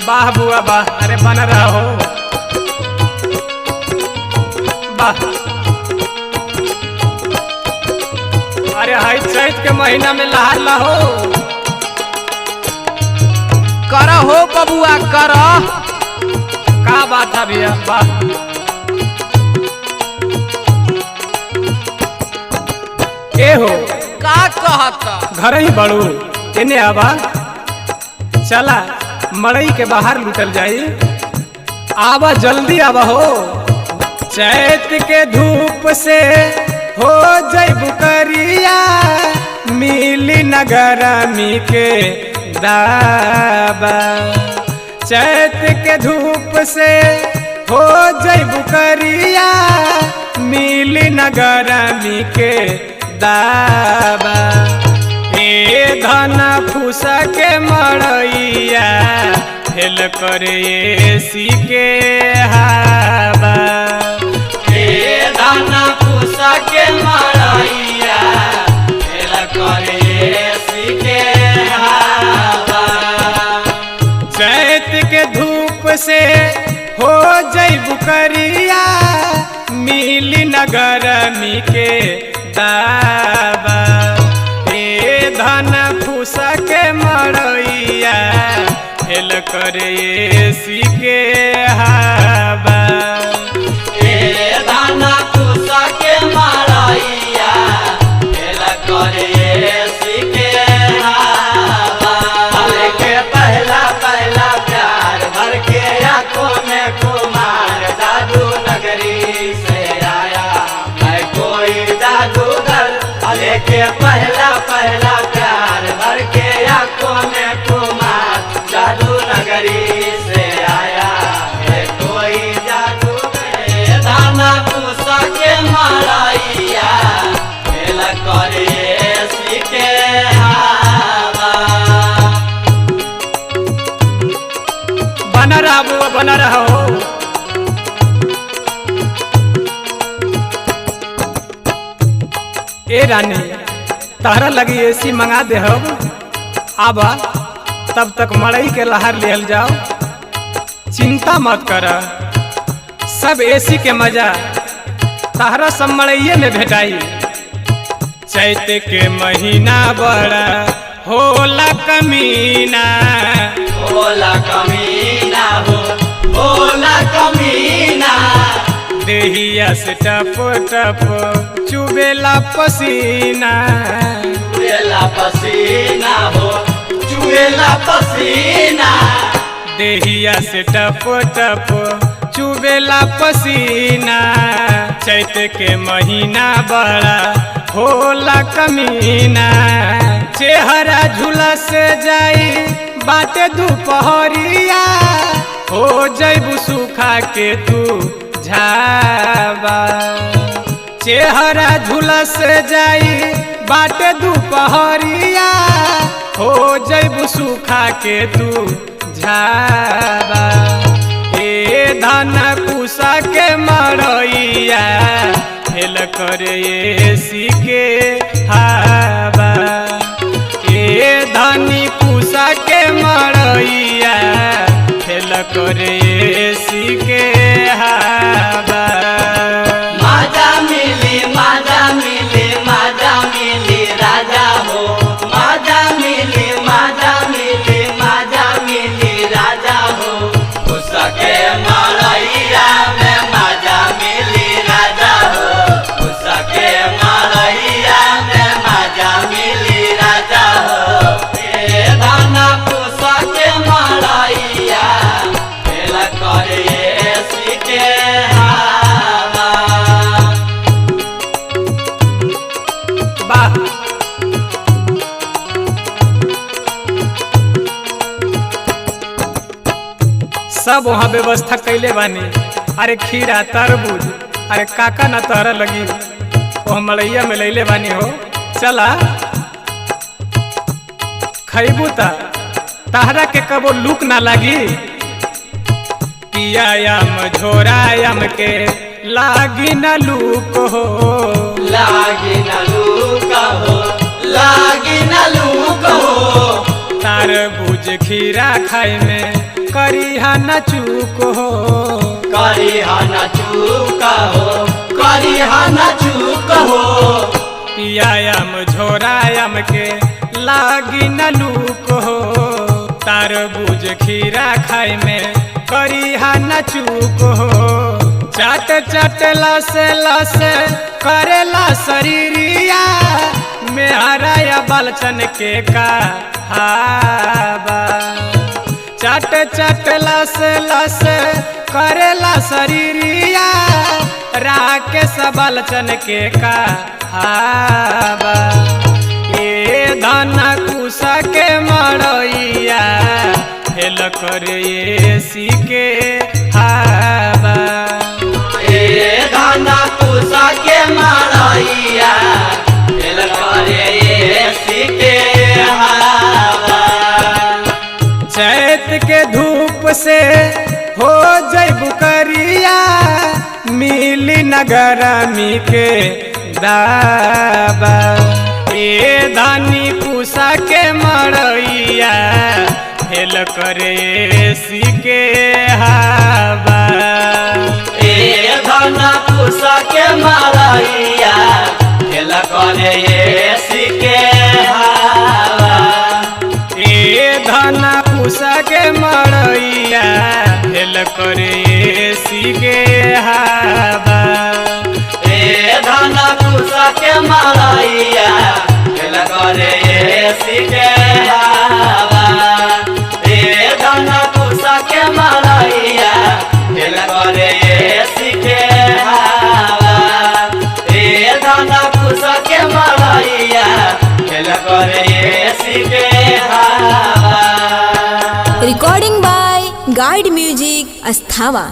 वाह बुआ वाह, अरे बन रहा हो वाह। अरे हाई चैत के महीना में लहार लहो कर हो बबुआ कर। का बात है भैया वाह। ए हो का कहत घर ही बड़ू तेने आवा चला मड़ई के बाहर लुटल जाई। आवा जल्दी आवा हो, चैत के धूप से हो जैबू करिया, मिली नगर मी के दाबा। चैत के धूप से हो जैबू करिया, मिली नगर मी के दाबा। ए धन फूसा के मड़ैया, हेल करे सी के हवा। ए धन फूसा के मड़ैया, हेल करे सी के हवा। चैत के धूप से हो जैबू करिया, मिली नगर मी के दाबा। ए धन फूसा के मड़ैया, हेल करे सी के हवा। ए धन फूसा के मड़ैया, हेल करे सी के हवा। भर के पहला पहला प्यार, भर के आंखों में कुमार, जादू नगरी से आया मैं कोई जादूगर। लेके पहला पहला प्यार, भर के आंखों में कुमार, जादू नगरी से आया है कोई जादूगर। दाना फूसा के मड़ैया, हेल करे सी के हवा। बना रहा बुआ बना रहा हो। ए रानी तारा लगी एसी मंगा दे हो, आबा तब तक मड़ई के लहार लेहल जाओ। चिंता मत कर, सब एसी के मजा तारा सब मड़इये में भेटाई। चैत के महीना बड़ा होला कमीना, होला कमीना हो, होला कमीना। देहिया से टप टप चुबेला पसीना। चुएला पसीना हो, चुएला पसीना। देहिया से टप टप चुबेला पसीना। चैत के महीना बड़ा होला कमीना। चेहरा झुलस जाई बाटे दोपहरिया, हो जैबू सुखा के तू झाबा। चेहरा झुलस जाई बाटे दोपहरिया, हो जैबू सुखा के तू झाबा। ए धन कुसा के मड़ैया, हेल करे सी के हवा। ए धनी कुसा के मड़ैया, हेल करे सी के हवा। माजा मिली माजा मिली माजा मिली राजा हो, माजा मिली माजा मिली माजा मिली राजा हो। उसके मड़ैया में माजा मिली राजा हो, उसके मड़ैया में माजा मिली राजा हो। ए दाना उसके मड़ैया, हेल करे सी के हवा। वाह सब वहाँ व्यवस्था कैले बानी। अरे खीरा तरबूज, अरे काका ना तहरा लगी वो मड़ैया में लैले बानी हो। चला खैबू तहरा के कबो लूक ना लगी। पियायाम झोरायाम के लागी न लूक हो, लागी न लूक हो, लागी न लूक हो। तरबूज खीरा खाए में करिहा न चूक हो। करिहा न चूक हो, करिहा न चूक हो। पियायम झोरायम के लागी न लूक हो। तरबूज खीरा खाए में करिहा न चूक हो। चट चट लस लस करेला शरीरिया मेहरा या बालचन के कहावा। चट चट लस लस करेला शरीरिया राकेश बालचन के कहावा। ए धन कुश के मरैया हेल करे सीके हावा। ए धन कुश के मरैया हेल करे सीके हावा। चैत के धूप से हो जैबू करिया मिली नगरमी के दाबा। ए धानी कुशा के मरैया हेल करे सीके हावा। ए धन कुश के मरैया हेल करे सीके हावा। ए धन कुश के मरैया हेल करे सीके हावा। ए धन कुश के मरैया हेल करे सीके हावा। ए धन कुश के मरैया हेल करे सीके हावा। ए धन कुश के मरैया हेल करे सीके हावा। Recording by Guide Music Asthava।